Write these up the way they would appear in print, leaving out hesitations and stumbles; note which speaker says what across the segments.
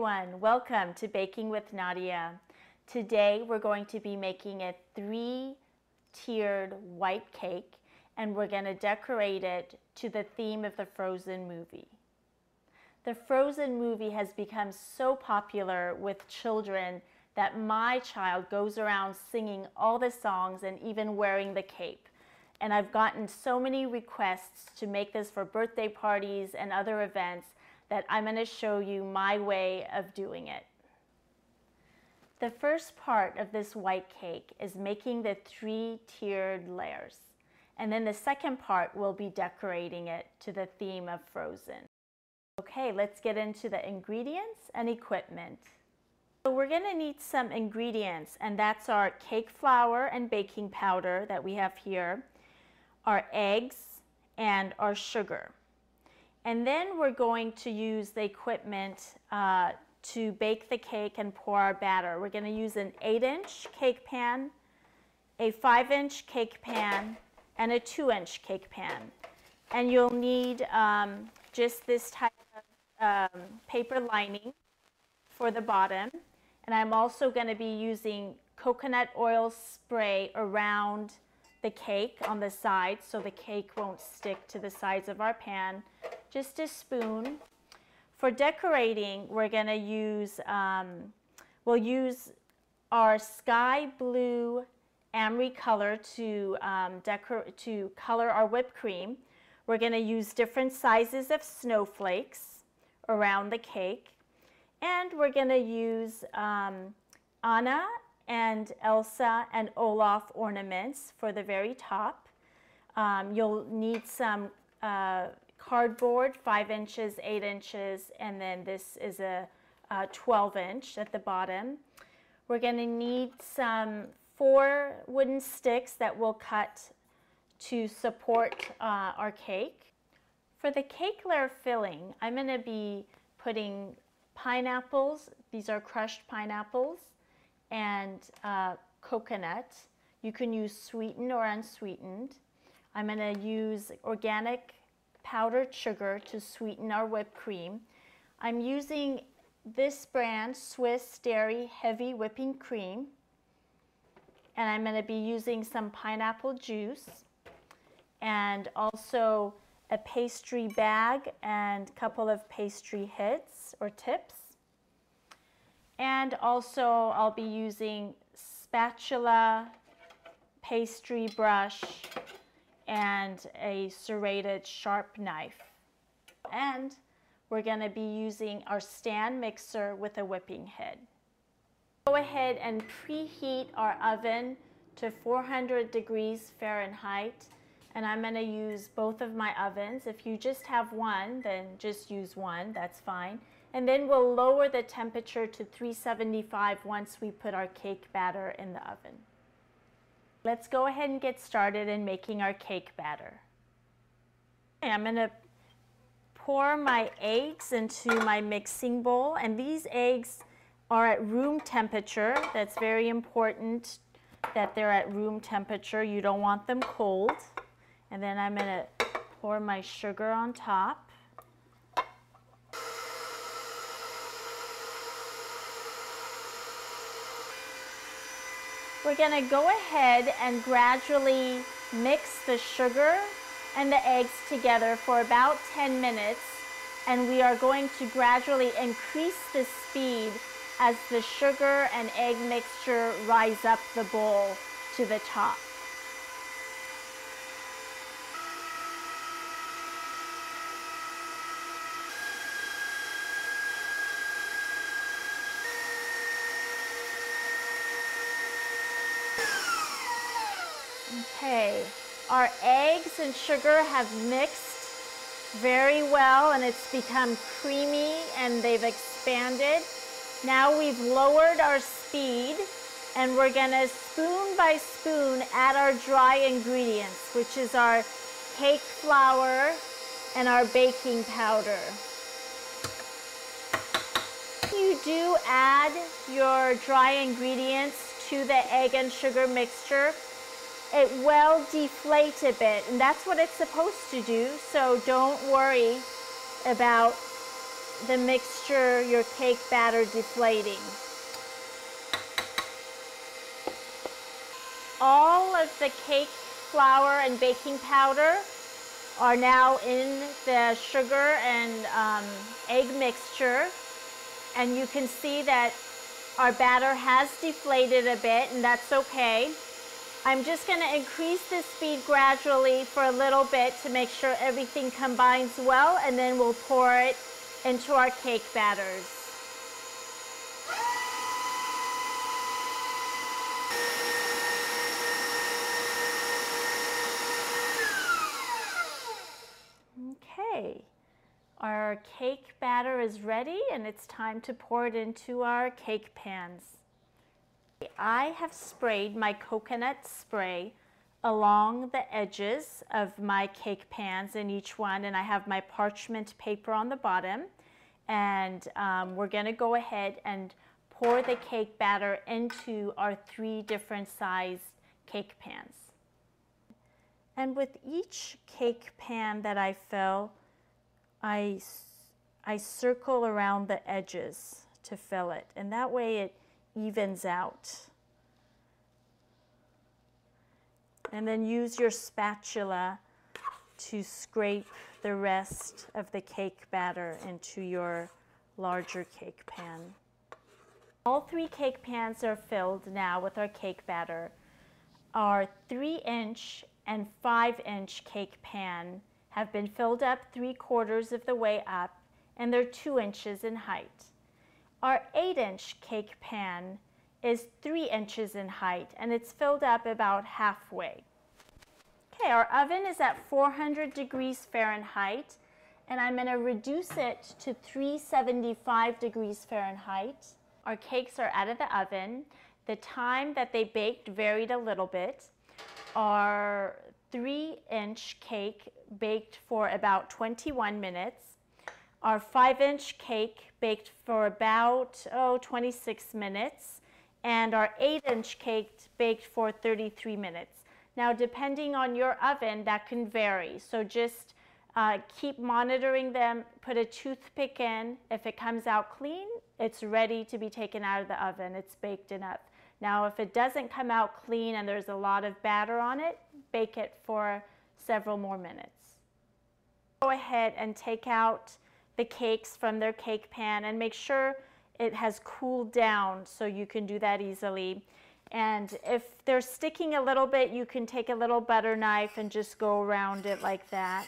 Speaker 1: everyone, welcome to Baking with Nadia. Today we're going to be making a 3-tiered white cake, and we're going to decorate it to the theme of the Frozen movie. The Frozen movie has become so popular with children that my child goes around singing all the songs and even wearing the cape. And I've gotten so many requests to make this for birthday parties and other events that I'm going to show you my way of doing it. The first part of this white cake is making the 3-tiered layers. And then the second part will be decorating it to the theme of Frozen. Okay, let's get into the ingredients and equipment. So we're going to need some ingredients, and that's our cake flour and baking powder that we have here, our eggs, and our sugar. And then we're going to use the equipment to bake the cake and pour our batter. We're going to use an 8-inch cake pan, a 5-inch cake pan, and a 2-inch cake pan. And you'll need just this type of paper lining for the bottom. And I'm also going to be using coconut oil spray around the cake on the sides so the cake won't stick to the sides of our pan. Just a spoon. For decorating, we're going to use, we'll use our sky blue Amri color to color our whipped cream. We're going to use different sizes of snowflakes around the cake. And we're going to use Anna and Elsa and Olaf ornaments for the very top. You'll need some cardboard, 5 inches, 8 inches, and then this is a 12-inch at the bottom. We're going to need some 4 wooden sticks that we'll cut to support our cake. For the cake layer filling, I'm going to be putting pineapples. These are crushed pineapples, and coconut. You can use sweetened or unsweetened. I'm going to use organic powdered sugar to sweeten our whipped cream. I'm using this brand, Swiss Dairy Heavy Whipping Cream, and I'm going to be using some pineapple juice and also a pastry bag and a couple of pastry hits or tips. And also I'll be using spatula, pastry brush, and a serrated sharp knife. And we're going to be using our stand mixer with a whipping head. Go ahead and preheat our oven to 400 degrees Fahrenheit. And I'm going to use both of my ovens. If you just have one, then just use one, that's fine. And then we'll lower the temperature to 375 once we put our cake batter in the oven. Let's go ahead and get started in making our cake batter. Okay, I'm going to pour my eggs into my mixing bowl, and these eggs are at room temperature. That's very important that they're at room temperature. You don't want them cold. And then I'm going to pour my sugar on top. We're going to go ahead and gradually mix the sugar and the eggs together for about 10 minutes. And we are going to gradually increase the speed as the sugar and egg mixture rise up the bowl to the top. Okay, our eggs and sugar have mixed very well, and it's become creamy and they've expanded. Now we've lowered our speed, and we're going to spoon by spoon add our dry ingredients, which is our cake flour and our baking powder. You do add your dry ingredients to the egg and sugar mixture. It will deflate a bit, and that's what it's supposed to do, so don't worry about the mixture, your cake batter deflating. All of the cake flour and baking powder are now in the sugar and egg mixture, and you can see that our batter has deflated a bit, and that's okay. I'm just going to increase the speed gradually for a little bit to make sure everything combines well, and then we'll pour it into our cake batters. Okay, our cake batter is ready, and it's time to pour it into our cake pans. I have sprayed my coconut spray along the edges of my cake pans in each one, and I have my parchment paper on the bottom, and we're going to go ahead and pour the cake batter into our 3 different sized cake pans. And with each cake pan that I fill, I circle around the edges to fill it, and that way it evens out. And then use your spatula to scrape the rest of the cake batter into your larger cake pan. All 3 cake pans are filled now with our cake batter. Our 3-inch and 5-inch cake pan have been filled up 3/4 of the way up, and they're 2 inches in height. Our 8-inch cake pan is 3 inches in height, and it's filled up about halfway. Okay, our oven is at 400 degrees Fahrenheit, and I'm going to reduce it to 375 degrees Fahrenheit. Our cakes are out of the oven. The time that they baked varied a little bit. Our 3-inch cake baked for about 21 minutes. Our 5-inch cake baked for about 26 minutes. And our 8-inch cake baked for 33 minutes. Now, depending on your oven, that can vary. So just keep monitoring them. Put a toothpick in. If it comes out clean, it's ready to be taken out of the oven. It's baked enough. Now, if it doesn't come out clean and there's a lot of batter on it, bake it for several more minutes. Go ahead and take out the cakes from their cake pan and make sure it has cooled down so you can do that easily. And if they're sticking a little bit, you can take a little butter knife and just go around it like that.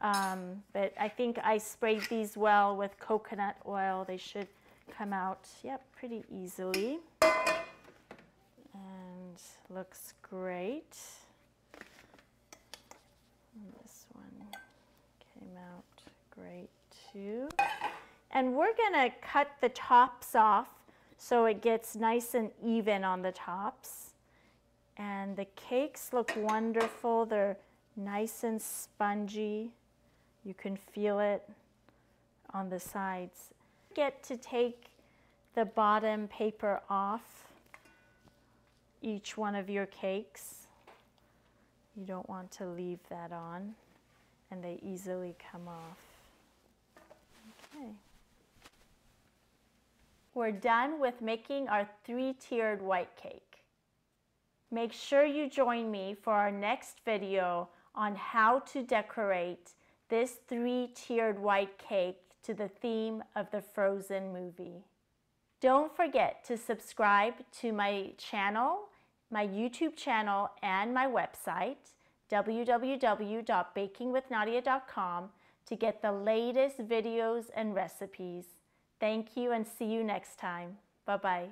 Speaker 1: But I think I sprayed these well with coconut oil. They should come out, yep, pretty easily. And looks great. And this one came out great too. And we're going to cut the tops off so it gets nice and even on the tops. And the cakes look wonderful. They're nice and spongy. You can feel it on the sides. Get to take the bottom paper off each one of your cakes. You don't want to leave that on, and they easily come off. Okay. We're done with making our 3-tiered white cake. Make sure you join me for our next video on how to decorate this 3-tiered white cake to the theme of the Frozen movie. Don't forget to subscribe to my channel, my YouTube channel, and my website, www.bakingwithnadia.com, to get the latest videos and recipes. Thank you, and see you next time. Bye-bye.